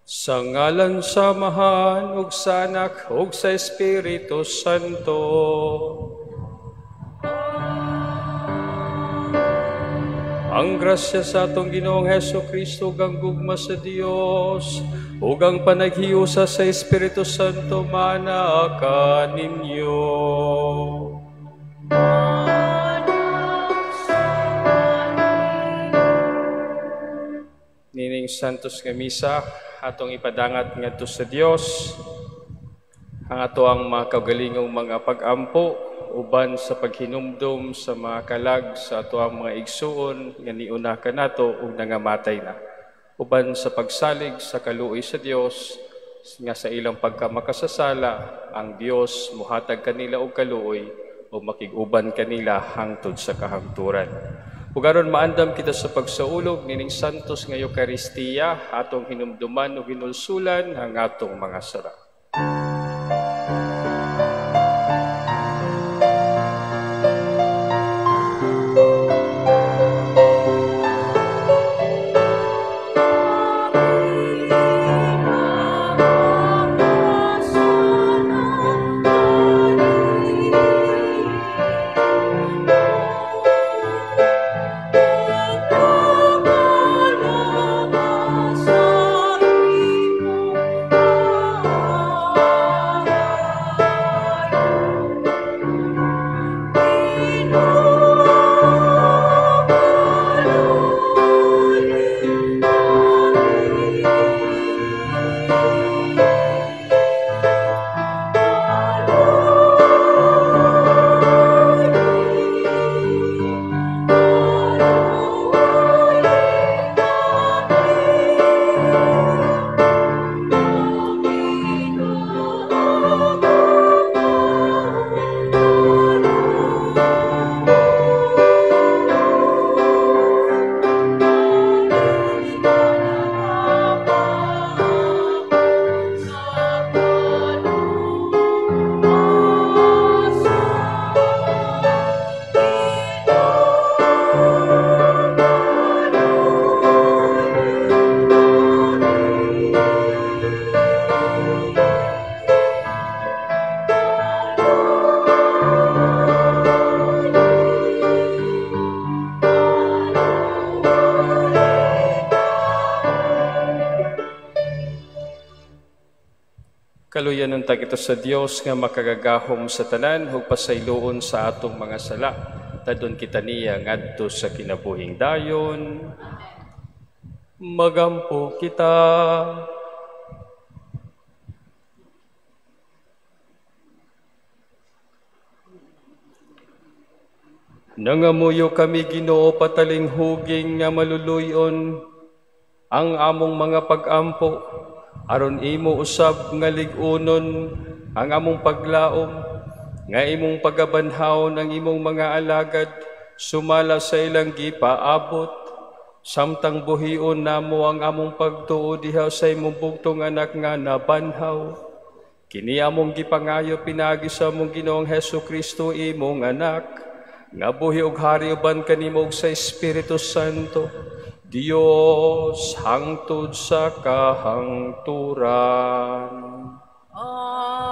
Sa ngalan samahan ug sa Anak ug sa Espiritu Santo. Ang grasya sa atong Ginoong Hesukristo ug ang gugma sa Dios ug ang panaghiusa sa Espiritu Santo manaa kaninyo. Nining santos nga misa atong ipadangat ngadto sa Dios ang ato ang mga kaugalingong mga pag-ampo uban sa paghinumdum sa mga kalag sa ato ang mga igsuon nga niuna kanato ug nangamatay na uban sa pagsalig sa kaluoy sa Dios nga sa ilang pagkamakasasala ang Dios mohatag kanila og kaluoy o makig-uban kanila hangtod sa kahangturan. Ug aron maandam kita sa pagsaulog nining santos nga Eucharistia atong hinumduman ug hinulsulan ang atong mga sala. Kaluyan ng tagito sa Dios nga makagagahom sa tanan ug pasayloon sa atong mga sala. Tadon kita niya ngadto sa kinabuhing dayon. Magampo kita. Nangamuyo kami Ginoo pataling huging nga maluluyon ang among mga pag-ampo aron imo usab nga lig-unon ang among paglaom nga imong pagabanhawon ang imong mga alagad sumala sa ilang gipaabot samtang buhion namo ang among pagtuo diha sa imong bugtong anak nga nabanhaw kini among gipangayo pinagi sa among Ginoong Hesukristo imong anak nga buhi ug hari uban kanimo sa Espiritu Santo Dios hangtod sa kahangturan. Amen.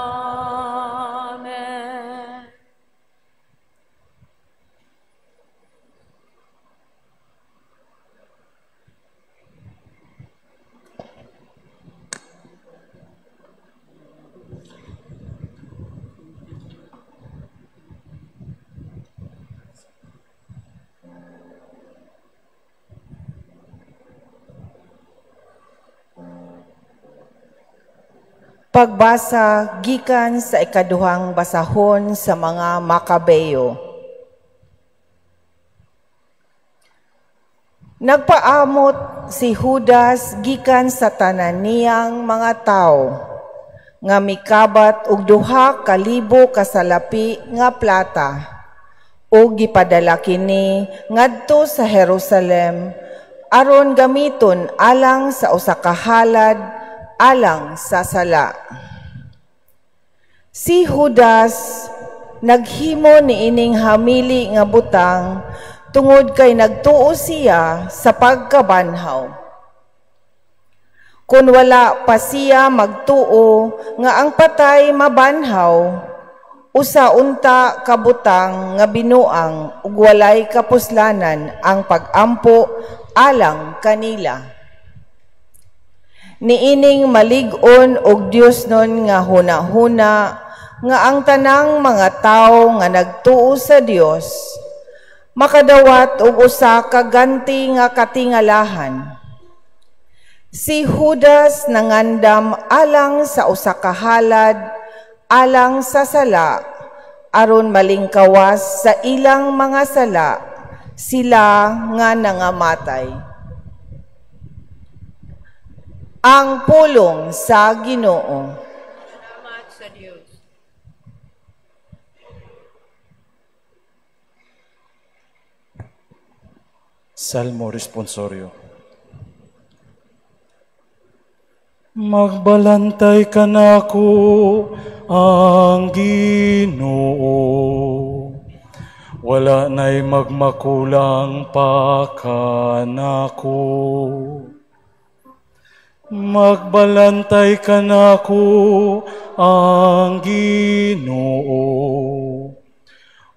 Pagbasa gikan sa ikaduhang basahon sa mga Makabeyo. Nagpaamot si Judas gikan sa tanan niyang mga tawo nga mikabat og 2,000 kasalapi nga plata ug gipadala kini ngadto sa Jerusalem aron gamiton alang sa usa ka halad alang sa sala. Si Judas naghimo niining hamili nga butang tungod kay nagtuo siya sa pagkabanhaw. Kung wala pa siya magtuo nga ang patay mabanhaw, usa unta kabutang nga binuang ug walay kapuslanan ang pag-ampo alang kanila. Niining malig-on og Dios nun nga hunahuna nga ang tanang mga tawo nga nagtuo sa Dios makadawat og usa ka ganti nga katingalahan. Si Judas nangandam alang sa usa ka halad, alang sa sala, aron malingkawas sa ilang mga sala, sila nga nangamatay. Ang pulong sa Ginoo. Salamat sa Diyos. Salmo Responsorio. Magbalantay ka nako ang Ginoo, wala na'y magmakulang pa ka nako. Magbalantay ka nako ang Ginoo,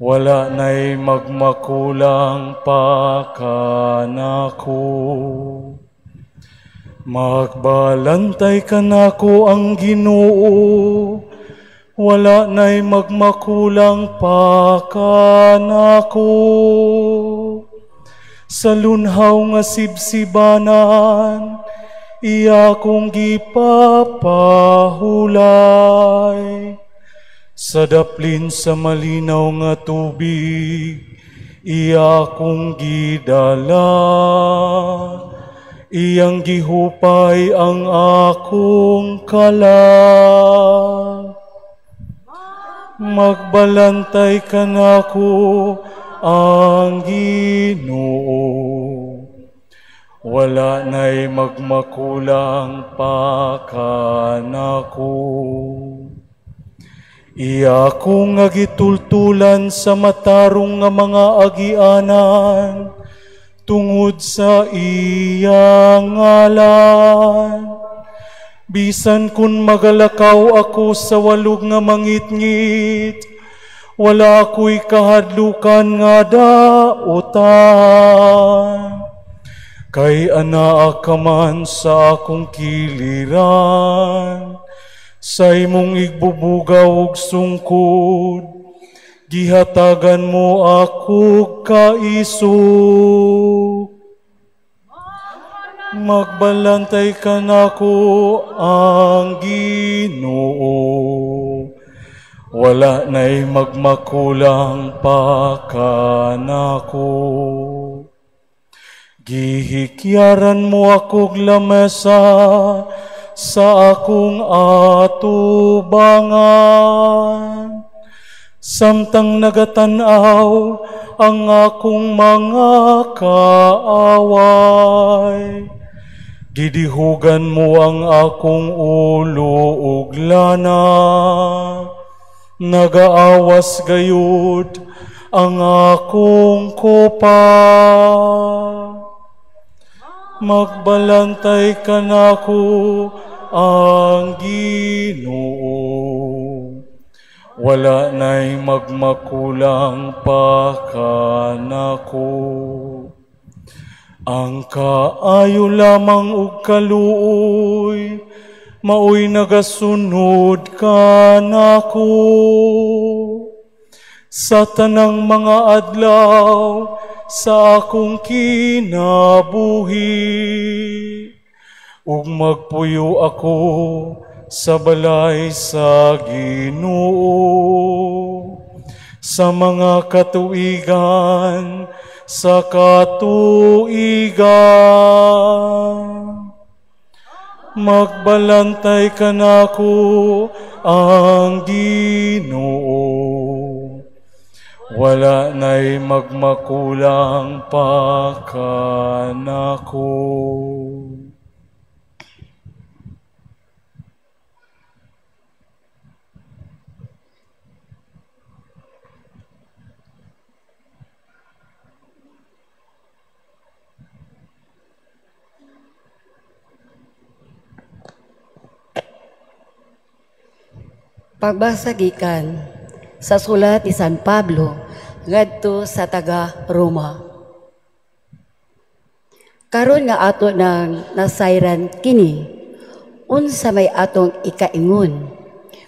wala na'y magmakulang pa ka nako. Magbalantay ka nako ang Ginoo, wala na'y magmakulang pa ka nako. Sa lunhaw nga sibsibanan, iya kong gipapahulay. Sa daplin sa malinaw nga tubig, iya kong gidala. Iyang gihupay ang akong kala. Magbalantay ka nako ang Ginoo, wala na'y magmakulang pa ka nako. Iya kong nga gitultulan sa matarong nga mga agianan, tungod sa iyang ngalan. Bisan kun magalakaw ako sa walog nga mangitngit, wala ako'y kahadlukan nga dautan. Kay anaa ka man sa akong kiliran, sa imong igbubugaw ug sungkod, gihatagan mo ako kaisog. Magbalantay ka nako ang Ginoo, wala na'y magmakulang pa ka nako. Gihikyaran mo akong lamesa sa akong atubangan, samtang nagatanaw ang akong mga kaaway. Didihugan mo ang akong ulo ug lana, nagaawas gayud ang akong kopa. Magbalantay ka nako ang Ginoo, wala na'y magmakulang pa ka nako. Ang kaayo lamang ug kaluoy, maoy nagasunod ka nako. Sa tanang mga adlaw sa akong kinabuhi, ug magpuyo ako sa balay sa Ginoo. Sa mga katuigan, sa katuigan, magbalantay ka nako ang Ginoo, wala na'y magmakulang pa ka nako. Pagbasa gikan sa sulat ni San Pablo ngadto sa taga Roma. Karon nga ato nang nasayran kini, unsa may atong ikaingon,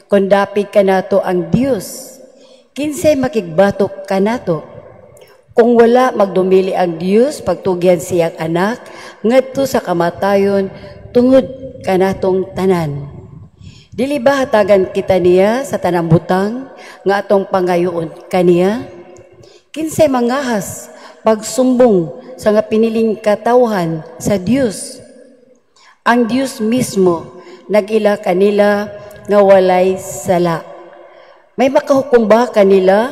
kung dapit kanato ang Dios, kinsay makigbatok kanato. Kung wala magdumili ang Dios pagtugyan siyang anak ngadto sa kamatayon tungod kanatong tanan. Dili ba hatagan kita niya sa tanang butang nga atong pangayoon kaniya? Kinsay mangahas pagsumbong sa nga piniling katawhan sa Dios. Ang Dios mismo nagila kanila nga walay sala. May makahukom ba kanila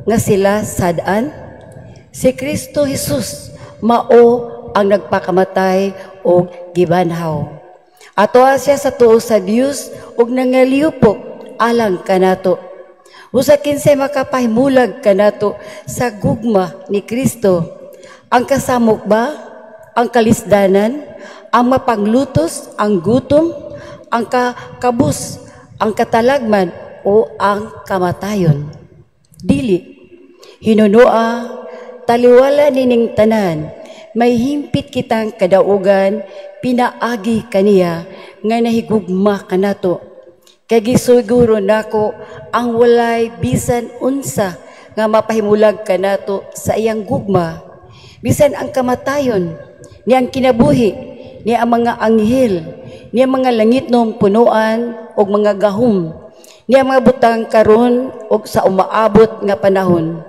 nga sila sadaan? Si Kristo Jesus mao ang nagpakamatay o gibanhaw. Ato siya sa tuo sa Dios ug nangaliyupok alang kanato. Usa kinsay makapahimulag kanato sa gugma ni Kristo. Ang kasamok ba? Ang kalisdanan? Ang mapanglutos? Ang gutom? Ang kabus? Ang katalagman? O ang kamatayon? Dili. Hinunua, taliwala nining tanan, may himpit kitang kadaugan, pinaagi kaniya, nga nahigugma kanato. Kay gisiguro nako ang walay bisan unsa nga mapahimulag kanato sa iyang gugma. Bisan ang kamatayon, ni ang kinabuhi, ni ang mga anghel, ni ang mga langitnom punuan o mga gahom, ni ang mga butang karon o sa umaabot nga panahon.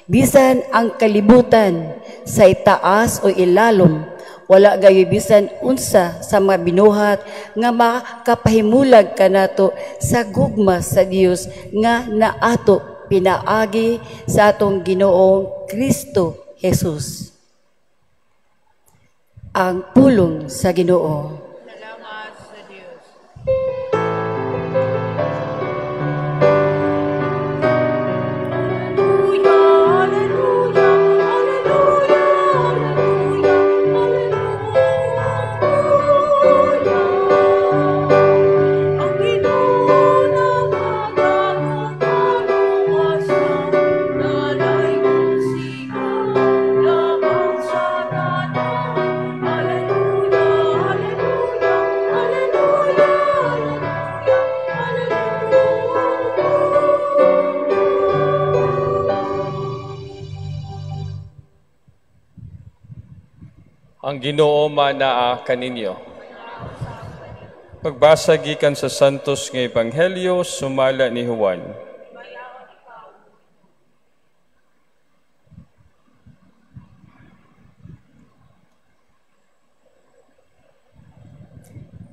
Bisan ang kalibutan sa itaas o ilalom, wala gayoy bisan unsa sa mga binuhat nga makapahimulag kanato sa gugma sa Dios nga naato pinaagi sa atong Ginoong Kristo Jesus. Ang pulong sa Ginoo. Salamat sa Diyos. Ang Ginoo manaa kaninyo. Pagbasa gikan sa Santos nga Ebanghelyo sumala ni Juan.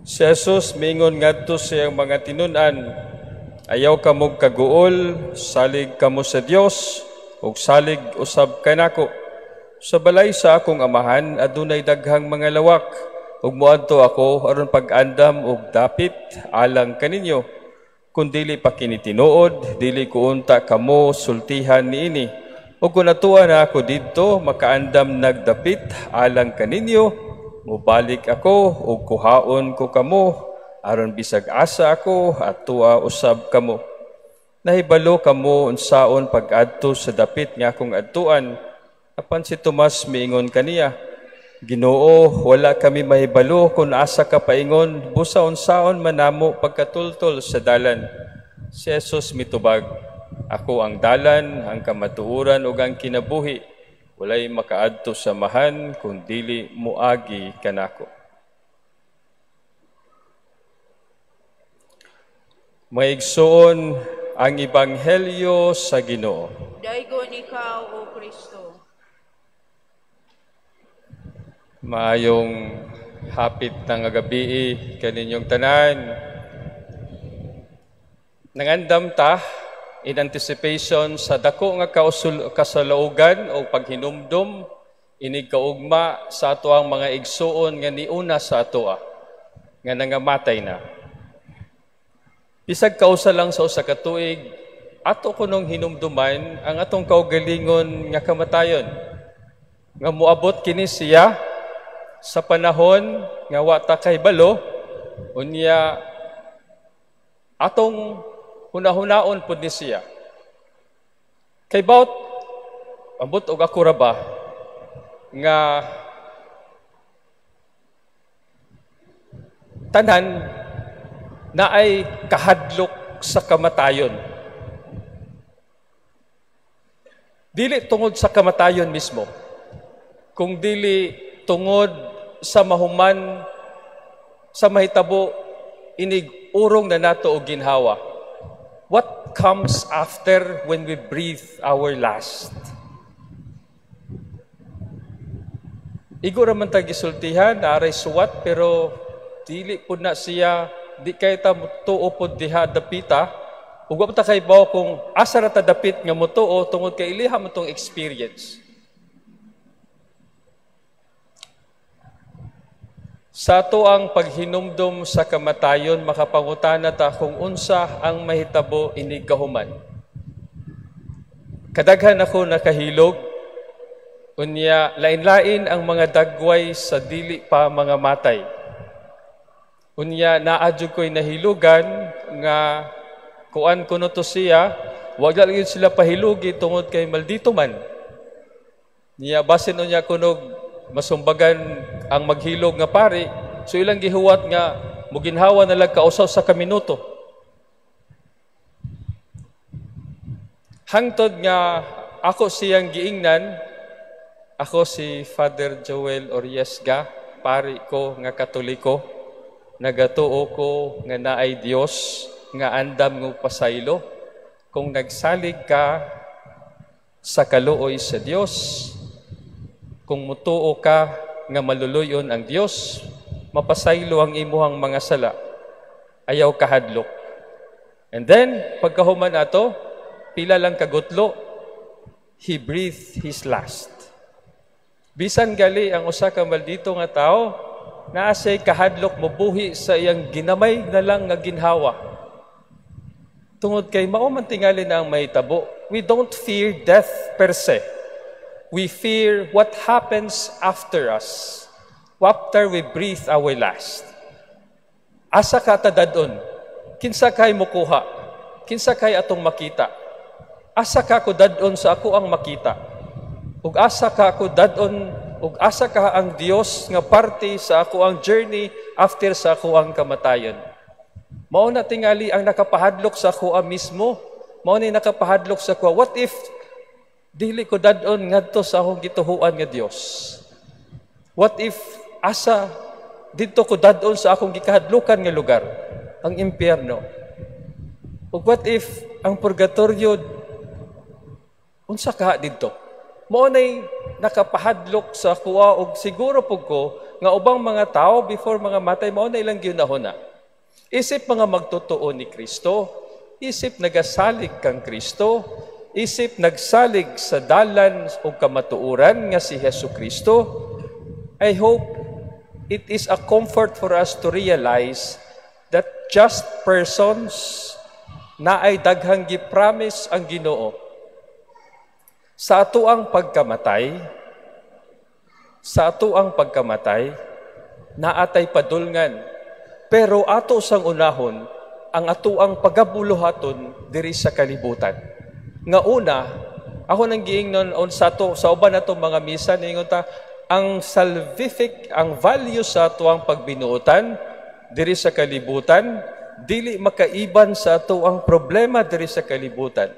Si Jesus mingon ngadto sa iyang mga tinunan, ayaw kamog kaguol, salig kamo sa Dios, ug salig usab kanako. Sa balay sa akong amahan, adunay daghang mga lawak, ug moadto ako aron pag-andam og dapit alang kaninyo. Kung dili pa kini tinuod, dili ko unta kamo sultihan niini. Ug kung natuwa na ako didto, makaandam nagdapit alang kaninyo, mubalik ako ug kuhaon ko kamo, aron bisag asa ako at tuwa usab kamo. Nahibalo kamo unsaon pag-adto sa dapit nga akong adtuan. Apan si Tomas miingon kaniya, Ginoo, wala kami mahibalo kung asa ka paingon, busa unsaon manamo pagkatultol sa dalan. Si Jesus mitubag, ako ang dalan, ang kamatuoran ug ang kinabuhi. Walay makaadto sa mahan kung dili muagi kanako. Maigsoon ang Ebanghelyo sa Ginoo. Daigon ikaw, O Kristo. Maayong hapit ng gabi kaninyong tanan. Nangandam ta in anticipation sa dako nga kasalaugan o paghinumdum inig kaugma sa ato ang mga igsuon nga niuna sa atoa nga nangamatay na. Bisag kausa lang sa usa ka tuig, ato kunong hinumduman ang atong kaugalingon nga kamatayon. Nga moabot kini siya sa panahon nga wa ta kay balo, unya atong Hunahunaon pud ni siya. Kay bawat ambot og ako ra ba nga tanan na ay kahadlok sa kamatayon. Dili tungod sa kamatayon mismo, kung dili tungod sa mahuman, sa mahitabo, inig urong na nato o ginhawa. What comes after when we breathe our last? Igo raman ta gisultihan, naaray suwat, pero dili po na siya, di kay ta mutuo po diha dapita, ug wa ta kay bawo kung asa ra ta dapit nga mutuo tungod kay iliha mo tong experience. Sa ato ang paghinumdom sa kamatayon, makapangutana ta kung unsa ang mahitabo inig kahuman. Kadaghan ako nakahilog, unya lain-lain ang mga dagway sa dili pa mga matay. Unya naadyo ko'y nahilugan nga kuan kuno to siya, wag lang sila pahilugi tungod kay maldito man. Niya basin unya kunog masumbagan ang maghilog nga pari, so ilang gihuwat nga muginhawa na lang kausaw sa kaminuto. Hangtod nga ako siyang giingnan, ako si Father Joel Oriesga, pari ko nga Katoliko. Nagatuo ko nga naay Dios nga andam ng pasaylo. Kung nagsalig ka sa kaluoy sa Dios, kung mutuo ka nga maluluyon ang Dios, mapasaylo ang imuhang mga sala, ayaw kahadlok. And then, pagkahuman ato, pila lang kagutlo, he breathed his last. Bisan gali ang usa ka maldito nga tao, naasay kahadlok mobuhi sa iyang ginamay na lang nga ginhawa. Tungod kay mao man tingali na ang mahitabo. We don't fear death per se. We fear what happens after us, after we breathe our last. Asa ka tadadon? Kinsa kay mukuha? Kinsa kay atong makita? Asa ka ko dadon sa ako ang makita? Ug asa ka ko dadon ug asa ka ang Dios nga parte sa ako ang journey after sa ako ang kamatayon. Mao na tingali ang nakapahadlok sa ako mismo. Mao ni nakapahadlok sa ako. What if dili ko dadon ngadto sa akong gituhuan nga Dios? What if asa didto ko dadon sa akong gikahadlukan nga lugar, ang impyerno? Ug what if ang purgatorio unsa ka didto? Mao nay nakapahadlok sa kuwa og siguro pug ko nga ubang mga tao before mga matay mao na ilang ginahuna. Isip mga magtotoo ni Kristo, isip nagasalig kang Kristo, isip nagsalig sa dalan o kamatuuran nga si Jesucristo. I hope it is a comfort for us to realize that just persons na ay daghang gipromise ang Ginoo. Sa ato ang pagkamatay, naatay padulngan. Pero ato sang unahon, ang ato ang pagabuluhaton diri sa kalibutan. Nga una, ako nang giingnon sa uban nato mga misa, ningon ta, ang salvific, ang value sa ato ang pagbinuotan diri sa kalibutan, dili makaiban sa ato ang problema diri sa kalibutan.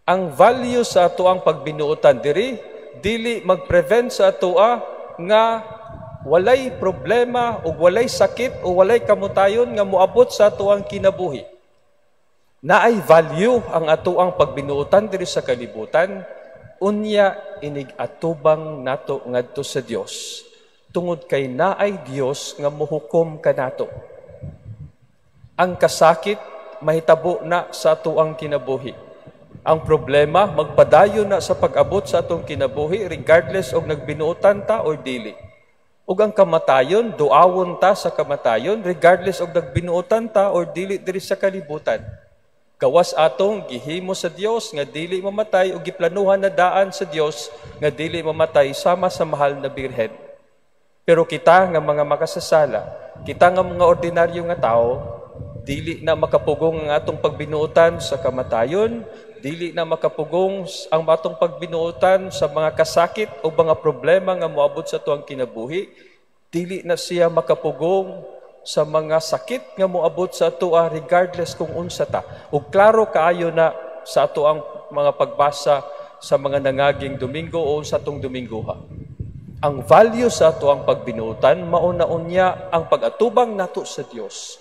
Ang value sa ato ang pagbinuotan diri, dili mag-prevent sa ato nga walay problema o walay sakit o walay kamutayon nga moabot sa ato ang kinabuhi. Naay value ang ato ang pagbinuotan diri sa kalibutan, unya inig atubang nato ngadto sa Dios. Tungod kay naay Dios nga mohukom kanato. Ang kasakit mahitabo na sa ato ang kinabuhi. Ang problema, magpadayon na sa pag-abot sa atong kinabuhi regardless og nagbinuotan ta or dili. Ug ang kamatayon, duawon ta sa kamatayon regardless og nagbinuotan ta or dili diri sa kalibutan. Gawas atong gihimo sa Dios nga dili mamatay ug giplanuhan na daan sa Dios nga dili mamatay sama sa mahal na Birhen. Pero kita nga mga makasasala, kita nga mga ordinaryo nga tao, dili na makapugong ang atong pagbinuotan sa kamatayon, dili na makapugong ang atong pagbinuotan sa mga kasakit o mga problema nga moabot sa tuang kinabuhi, dili na siya makapugong sa mga sakit nga moabot sa atua regardless kung unsa ta. Ug klaro kaayo na sa ato ang mga pagbasa sa mga nangaging Domingo o sa atong Domingoha. Ang value sa ato ang pagbinuotan, mauna-unya ang pag-atubang nato sa Dios.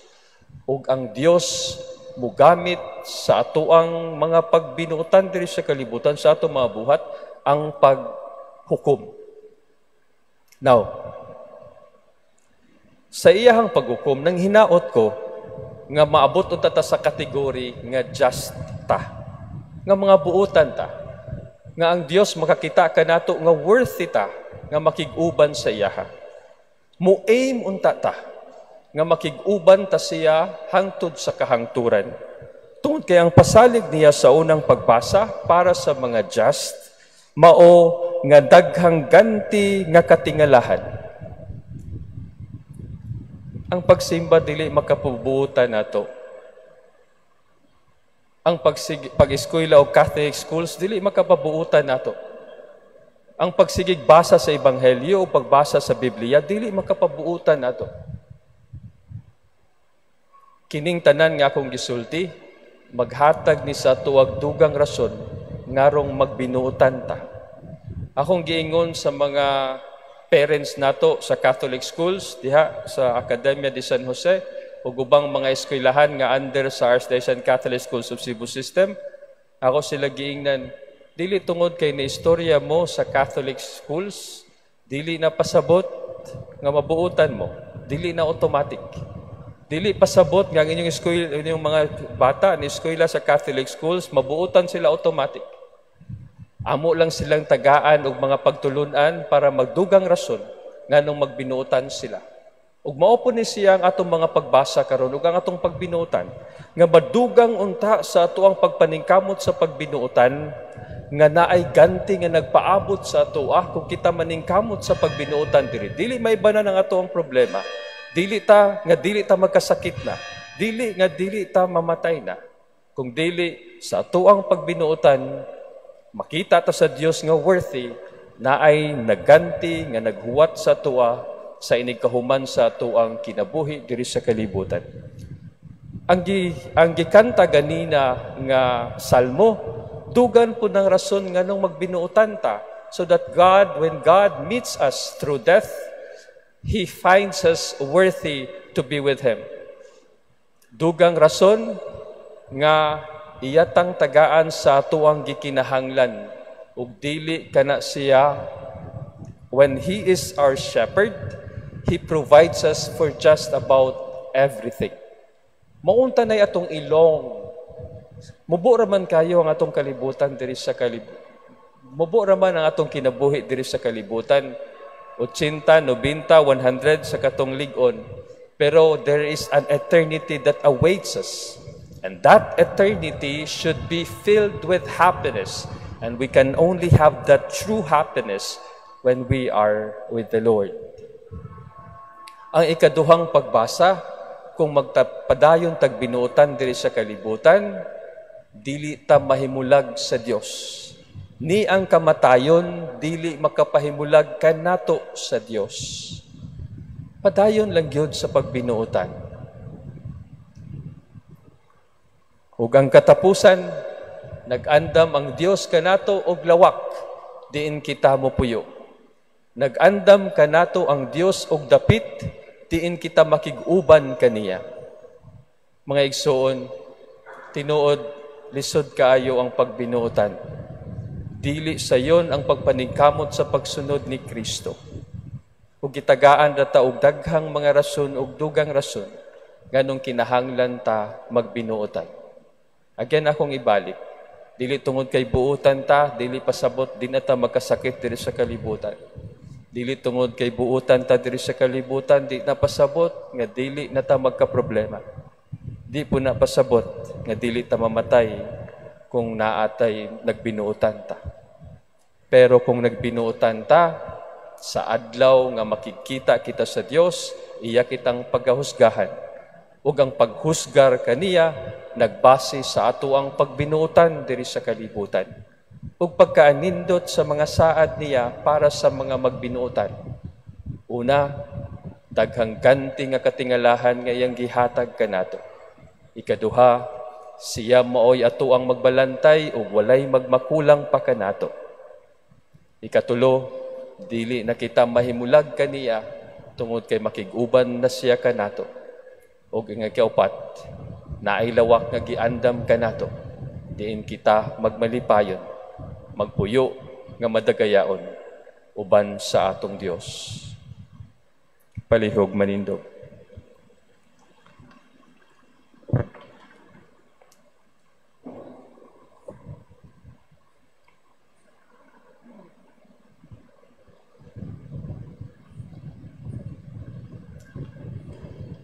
Ug ang Dios mugamit sa ato ang mga pagbinuotan diri sa kalibutan, sa ato mga buhat, ang paghukom. Now, sa iyahang paghukom, nang hinaot ko nga maabot ta sa kategory nga just ta, nga mga buutan ta, nga ang Dios makakita ka nato nga worthy ta nga makig-uban sa iyaha. Mu-aim unta ta nga makig-uban ta siya hangtod sa kahangturan. Tungod kay ang pasalig niya sa unang pagbasa para sa mga just, mao nga daghang ganti nga katingalahan. Ang pagsimba dili makapubutan nato. Ang pag-eskwela o Catholic schools dili makapabuutan nato. Ang pagsigig basa sa Ebanghelyo o pagbasa sa Biblia dili makapabuutan nato. Kining tanan nga akong gisulti, maghatag ni sa tuwag dugang rason ngarong magbinuutan ta. Akong giingon sa mga parents nato sa Catholic schools diha sa Academia de San Jose o ubang mga eskwelahan nga under sa Archdiocese Catholic Schools of Cebu System. Ako sila giingnan, dili tungod kay na istorya mo sa Catholic schools, dili na pasabot nga mabuutan mo, dili na automatic. Dili pasabot nga ang inyong mga bata ni eskwela sa Catholic schools, mabuutan sila automatic. Amo lang silang tagaan og mga pagtulunan para magdugang rason nganong magbinuutan sila. Ug mao po ni siya ang atong mga pagbasa karon ug ang atong pagbinuutan nga madugang unta sa atoang pagpaningkamot sa pagbinuutan nga naay ganti nga nagpaabot sa atoa kung kita maningkamot sa pagbinuutan diri. Dili may banan ang atoang problema. Dili ta magkasakit na. Dili ta mamatay na. Kung dili sa atoang pagbinuutan, makita ta sa Dios nga worthy na ay nagganti nga naghuwat sa atoa sa inigkahuman sa atoang kinabuhi diri sa kalibutan. Ang gikanta ganina nga salmo, dugan po ng rason nga nung magbinuutan ta so that when God meets us through death, He finds us worthy to be with Him. Dugang rason nga iyatang tagaan sa atuang gikinahanglan ug dili kana siya when He is our shepherd, He provides us for just about everything. Maunta na atong ilong. Mubo raman kayo ang atong kalibutan diri sa Mubo raman ang atong kinabuhi diri sa kalibutan. 80, 90, 100 sa katong lig-on. Pero there is an eternity that awaits us. And that eternity should be filled with happiness. And we can only have that true happiness when we are with the Lord. Ang ikaduhang pagbasa, kung magpadayon tagbinuutan diri sa kalibutan, dili ta mahimulag sa Dios. Ni ang kamatayon, dili makapahimulag kanato sa Dios. Padayon lang gyud sa pagbinuutan. Ug ang katapusan, nag-andam ang Dios kanato og lawak, diin kita mopuyo. Nag-andam kanato ang Dios og dapit, diin kita makig-uban kaniya. Mga igsoon, tinuod, lisod kaayo ang pagbinuutan. Dili sayon ang pagpaningkamot sa pagsunod ni Kristo. Ug gitagaan ra ta og daghang mga rason ug dugang rason nganong kinahanglan ta magbinuotan. Again akong ibalik. Dili tungod kay buutan ta, dili pasabot din ta magkasakit diri sa kalibutan. Dili tungod kay buutan ta diri sa kalibutan, di na pasabot nga dili na ta magka-problema. Di po na pasabot nga dili ta mamatay kung naatay nagbinuutan ta. Pero kung nagbinuutan ta, sa adlaw nga makikita kita sa Dios, iya kitang paghusgahan. ug ang paghusgar kaniya nagbase sa ato ang pagbinuotan diri sa kalibutan ug pagkaanindot sa mga saad niya para sa mga magbinuotan. Una, daghang ganti nga katingalahan nga iyang gihatag kanato. Ikaduha, siya maoy ato ang magbalantay ug walay magmakulang pa kanato. Ikatulo, dili na kita mahimulag kaniya tungod kay makig-uban na siya kanato. Ug ang ikaupat, naay lawak nga giandam kanato, diin kita magmalipayon, magpuyo nga madagayaon uban sa atong Dios. Palihog manindog.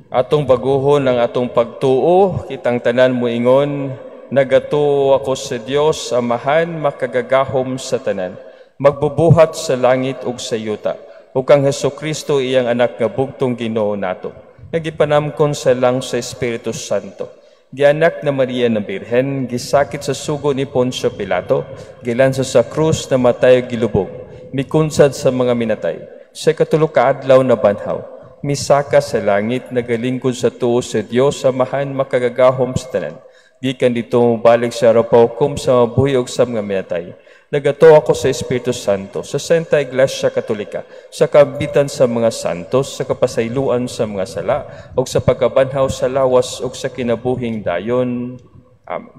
Atong baguhon ang atong pagtuo, kitang tanan moingon, nagatuo ako sa Dios Amahan makagagahom sa tanan, magbubuhat sa langit ug sa yuta, ug kang Hesukristo iyang anak nga bugtong Ginoo nato, nagipanamkon sa lang sa Espiritu Santo, gianak na Maria na Birhen, gisakit sa sugo ni Poncio Pilato, gilansa sa krus na matay gilubog, mikunsad sa mga minatay, sa katulo ka adlaw na banhaw, misaka sa langit, nagalingkod sa tuo sa Dios Amahan makagagahom sa tanan. Gikan dito balik sa rapawkom sa mabuhi ug sa mga minatay. Nagato ako sa Espiritu Santo, sa Santa Iglesia Katolika, sa kabitan sa mga santos, sa kapasayloan sa mga sala, ug sa pagkabanhaw sa lawas ug sa kinabuhing dayon. Amen.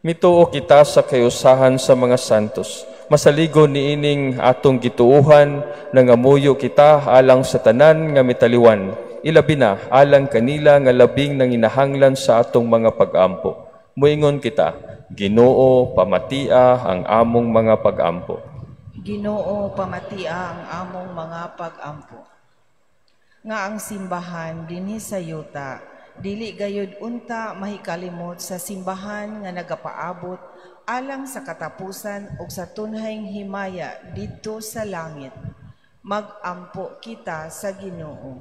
Mituo kita sa kayusahan sa mga santos. Masaligo ni ining atong gituuhan, nangamuyo kita alang sa tanan nga mitaliwan. Ilabi na alang kanila nga labing nanginahanglan sa atong mga pag-ampo. Muingon kita, Ginoo, pamatia ang among mga pag-ampo. Ginoo, pamatia ang among mga pag-ampo. Nga ang simbahan dinhi sa yuta, dili gayud unta mahikalimot sa simbahan nga nagapaabot alang sa katapusan ug sa tunhayng himaya didto sa langit. Mag-ampo kita sa Ginoo.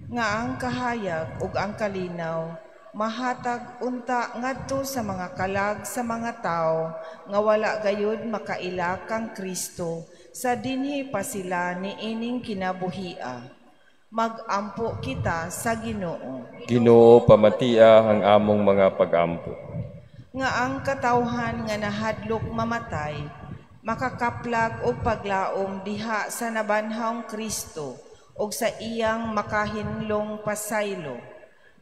Nga ang kahayag ug ang kalinaw mahatag unta ngadto sa mga kalag sa mga tawo nga wala gayud makaila kang Kristo sa dinhi pa sila niining kinabuhia. Mag-ampo kita sa Ginoo. Ginoo, pamatia ang among mga pag-ampo. Nga ang katawhan nga nahadlok mamatay, makakaplag o paglaom diha sa nabanhawng Kristo o sa iyang makahinlong pasaylo.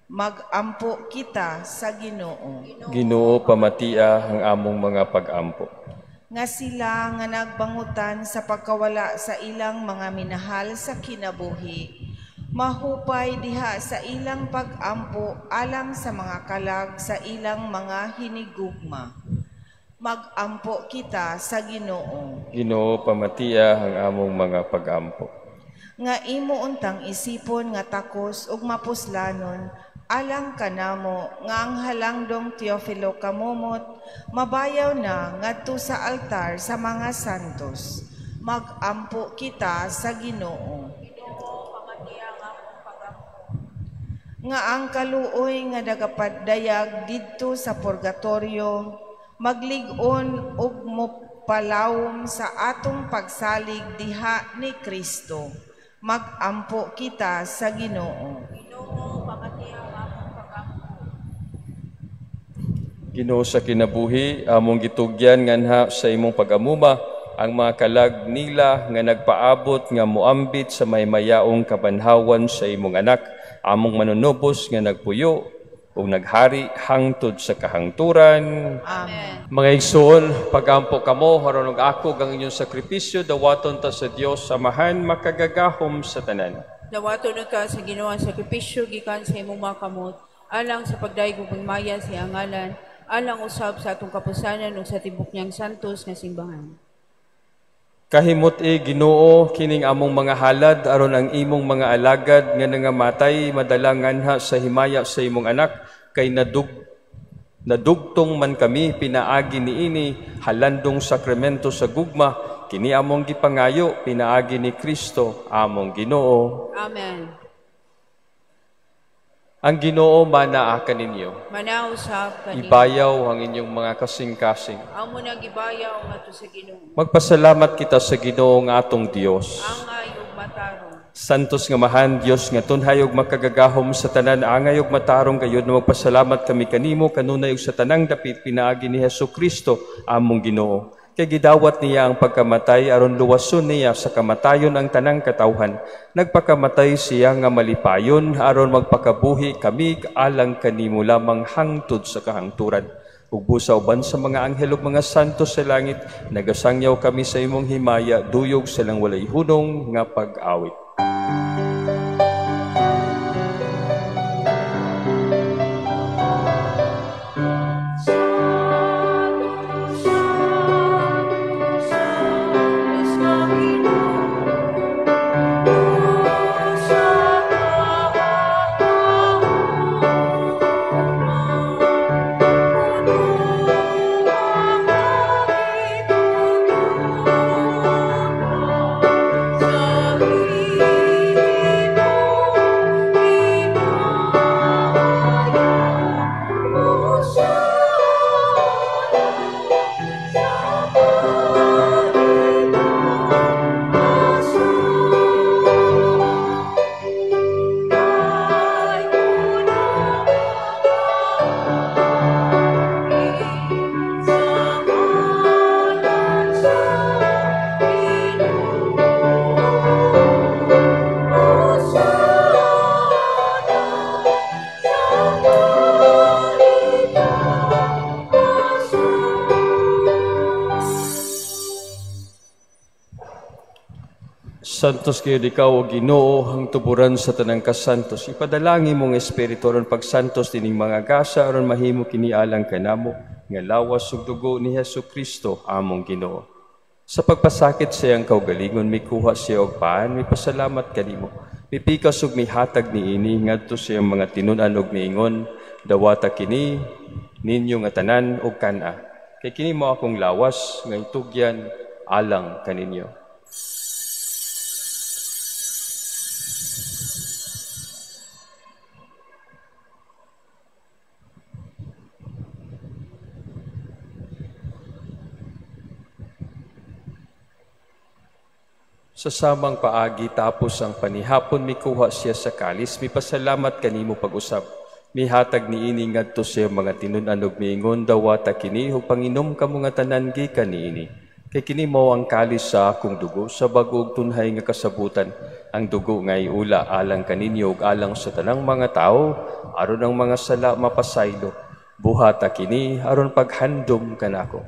Mag-ampo kita sa Ginoo. Ginoo, pamatia ang among mga pag-ampo. Nga sila nga nagbangutan sa pagkawala sa ilang mga minahal sa kinabuhi, mahupay diha sa ilang pag-ampo alang sa mga kalag sa ilang mga hinigugma. Mag-ampo kita sa Ginoo. Ginoo, pamatia ang among mga pag-ampo. Nga imo untang isipon nga takos ug mapuslanon alang kanamo nga ang halangdong Teofilo kamumot mabayaw na ngadto sa altar sa mga santos. Mag-ampo kita sa Ginoo. Nga ang kaluoy nga nagapadayag didto sa purgatorio, maglig-on ug mopalawom sa atong pagsalig diha ni Kristo. Mag-ampo kita sa Ginoo. Ginoo, sa kinabuhi, among gitugyan nganha sa imong pag-amuma, ang mga kalag nila nga nagpaabot nga muambit sa maymayaong kabanhawan sa imong anak, among manunubos nga nagpuyo ug naghari hangtod sa kahangturan. Amen. Mga igsoon, pagampo kamo aron og ako ang inyong sakripisyo, dawaton ta sa Dios Amahan makagagahom sa tanan. Dawaton ka sa Ginoo ang sakripisyo gikan sa imong mga kamot, alang sa pagdaig ug maya sa iyang ngalan, alang usab sa atong kapusanan ug sa tibok niyang santos nga simbahan. Kahimot Ginoo, kining among mga halad aron ang imong mga alagad nga nangamatay madalanganha sa himaya sa imong anak kay nadugtong man kami pinaagi niini halandong sakramento sa gugma kini among gipangayo pinaagi ni Kristo among Ginoo. Amen. Ang Ginoo manaa kaninyo. Manausap kanimo. Ibayaw ang inyong mga kasing-kasing. Amo na gibayaw nga to sa Ginoo. Magpasalamat kita sa Ginoo nga atong Dios. Ang ayog matarong. Santos nga mahan Dios nga tunhay ug makagagahom sa tanan angay ug matarong gayud na magpasalamat kami kanimo kanunay ug sa tanang dapit pinaagi ni Hesukristo among Ginoo. Kay gidawat niya ang pagkamatay aron luwason niya sa kamatayon ang tanang katawhan. Nagpakamatay siya nga malipayon aron magpakabuhi kami alang kanimo lamang hangtod sa kahangturan. Ug busa uban sa mga anghel ug mga santos sa langit, nagasangyaw kami sa imong himaya duyog silang walay hunong nga pag-awit. Santos kayo ikaw o Ginoo ang tuburan sa tanang kasantos. Ipadalangin mong espiritu aron pagsantos dining mga gasa aron mahimo kinialang kanamo nga lawas ug dugo ni Hesukristo among Ginoo. Sa pagpasakit sa iyang kaugalingon mikuha siya og paan, mipasalamat kanimo. Mipikas ug mihatag niini ngadto sa iyang mga tinun-an ug niingon, dawata kini ninyo nga tanan ug kana. Kay kini mao akong lawas nga itugyan alang kaninyo. Sa samang paagi tapos ang panihapon mikuha siya sa kalis, mipasalamat kanimo pag-usab. Mihatag niini ngadto siya mga tinun-an ug miingon dawata kini ug panginom kamo nga tanan gikan niini. Kay kini mao ang kalis sa akong dugo sa bag-o ug tunhay nga kasabutan. Ang dugo nga iula alang kaninyo ug alang sa tanang mga tao aron ang mga sala mapasaylo. Buhata kini aron paghandom kanako.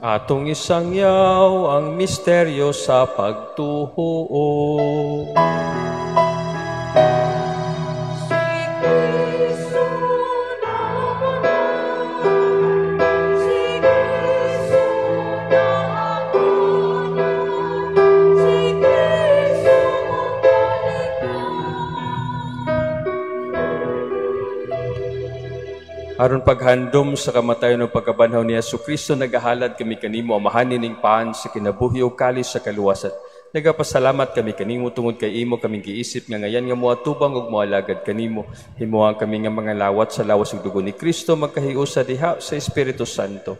Atong isangyaw ang misteryo sa pagtuo. Aron paghandom sa kamatayon ng pagkabanhaw ni Hesukristo, nagahalad kami kanimo amahanin ning paan sa kinabuhi o kalis sa kaluwasan. Nagapasalamat kami kanimo tungod kay imo kaming giisip nga ngayan nga moatubang ug moalagad kanimo. Himuang kami nga mga lawat sa lawas ug dugo ni Kristo magkahiusa diha sa Espiritu Santo.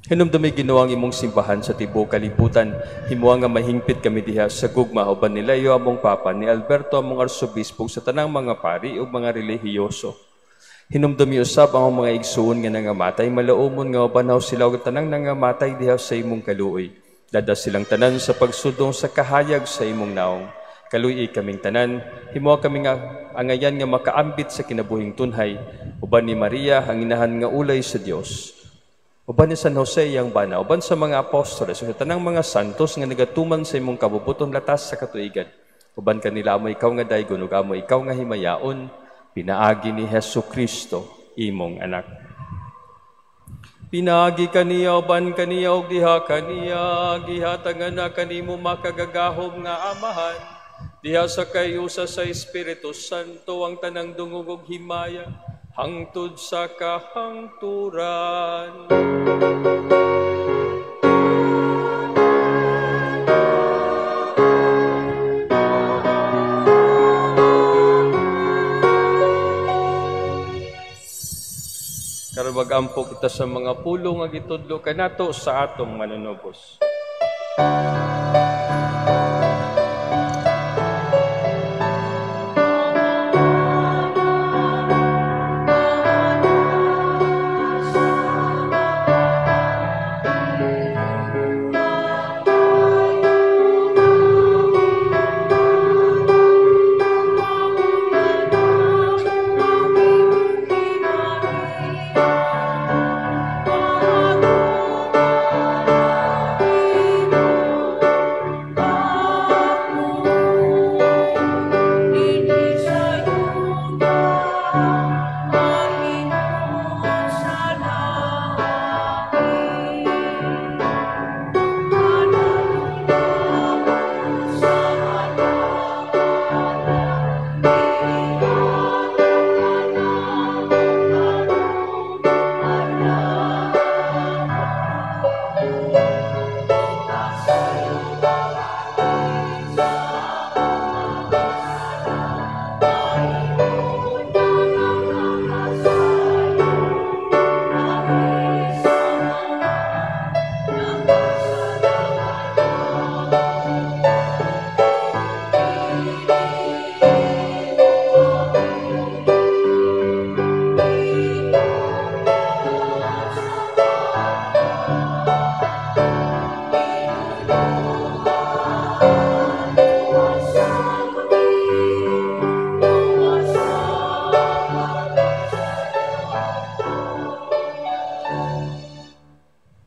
Hinumdumi Ginoo ang imong simbahan sa tibuok kalibutan. Himuang nga mahingpit kami diha sa gugma uban ni Leo among papa, ni Alberto among arsobispo sa tanang mga pari ug mga relihiyoso. Hinumdumi usab ang mga igsuon nga nangamatay, malaumon nga banaw sila og tanang nangamatay diha sa imong kaluoy. Dada silang tanan sa pagsudong sa kahayag sa imong naong. Kaluoy kaming tanan, himuha kami nga angayan nga makaambit sa kinabuhing tunhay, uban ni Maria ang inahan nga ulay sa Dios. Uban ni San Jose yang bana, uban sa mga apostoles, sa tanang mga santos nga nagatuman sa imong kabubuton latas sa katuigan. Uban kanila mo ikaw nga daygon ug amo ikaw nga himayaon, pinaagi ni Hesukristo, imong anak. Pinagi kaniya, ban kaniya, o diha kaniya, gihatangan na kanimo makagagahom nga amahan, diha sa kayo sa Espiritu Santo, ang tanang dungog himaya, hangtod sa kahangturan. Karon magampo kita sa mga pulong nga gitudlo kanato sa atong manunubos.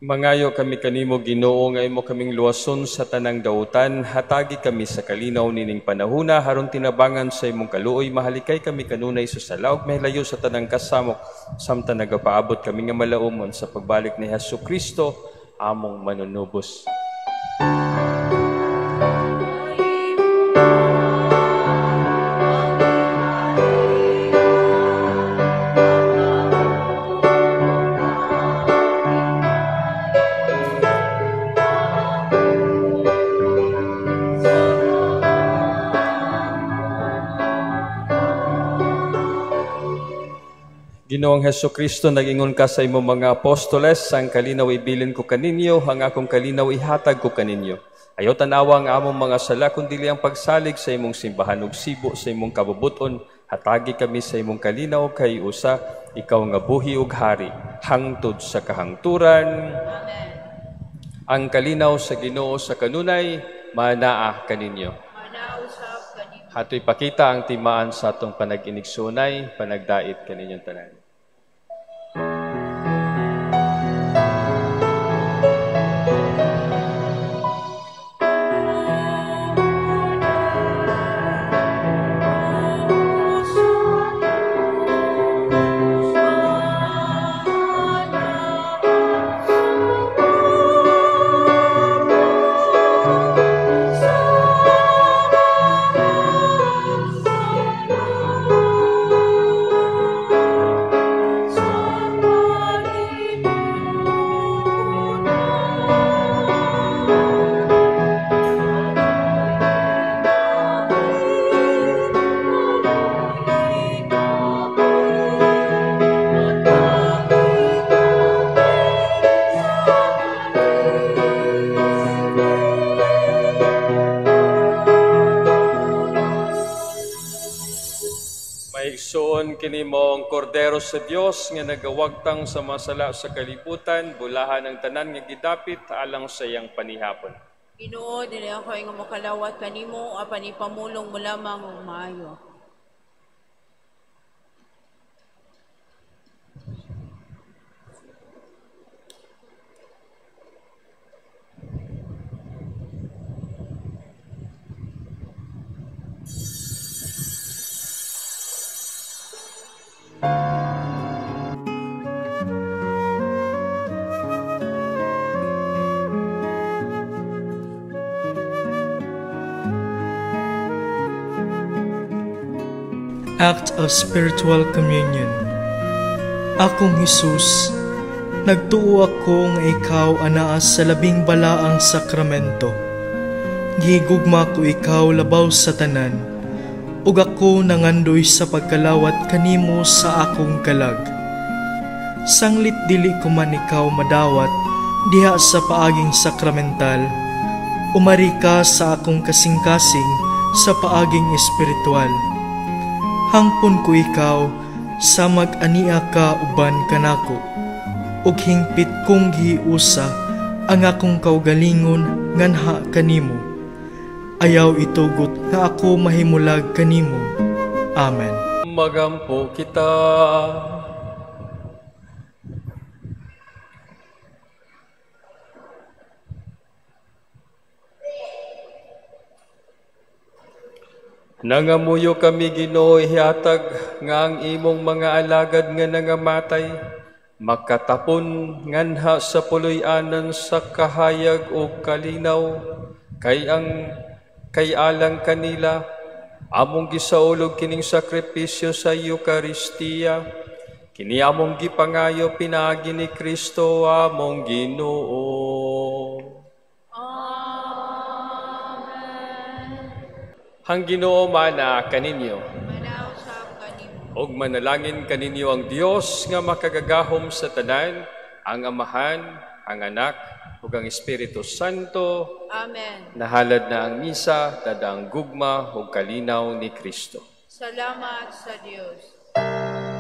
Mangayo kami kanimo Ginoo nga imo kaming luwason sa tanang dautan, hatagi kami sa kalinaw nining panahuna haron tinabangan sa imong kaluoy, mahalikay kami kanunay sa salaog, mahilayo sa tanang kasamok, samtang nagapaabot kami nga malaumon sa pagbalik ni Hesukristo, among manunubos. Ginoong Hesukristo, nag-ingon ka sa imong mga apostoles, ang kalinaw ibilin ko kaninyo, ang akong kalinaw ihatag ko kaninyo. Ayaw tanawa ang among mga sala, kundi ang pagsalig sa imong simbahan ug sibo sa imong kabubuton, hatagi kami sa imong kalinaw kay usa, ikaw nga buhi ug hari, hangtod sa kahangturan. Amen. Ang kalinaw sa Ginoo sa kanunay, manaa kaninyo. Hato'y pakita ang timaan sa atong panag-inigsunay, panagdait kaninyong tanan. Maigsoon kini mong kordero sa Dios nga nagawagtang sa masala sa kalibutan, bulahan ang tanan nga gidapit alang sa iyang panihapon. Ginoo, dili ako nga makalawat kanimo, apan ipamulong mo lamang og maayo. Act of Spiritual Communion. Akong Hesus, nagtuo ako nga ikaw anaa sa labing balaang sakramento. Gigugma ko ikaw labaw sa tanan, ug ako nangandoy sa pagkalawat kanimo sa akong kalag. Sanglit dili ko man ikaw madawat diha sa paaging sakramental, umari ka sa akong kasing-kasing sa paaging espiritual. Hangpon ko ikaw sa mag-ania ka uban kanako, ug hingpit kong giusa ang akong kaugalingon nganha kanimo. Ayaw itugot nga ako mahimulag kanimo. Amen. Magampo kita. Nangamuyo kami Ginoo ihatag nga ang imong mga alagad nga nangamatay makatapon nganha sa puloy-anan sa kahayag o kalinaw kay alang kanila among gisaulog kining sakripisyo sa Eucharistia kini among gipangayo pinaagi ni Kristo among Ginoo. Hang Ginoo mana kaninyo. Og manalangin kaninyo ang Dios nga makagagahom sa tanan, ang Amahan, ang Anak, ug ang Espiritu Santo. Amen. Nahalad na ang misa, dadang gugma ug kalinaw ni Kristo. Salamat sa Dios.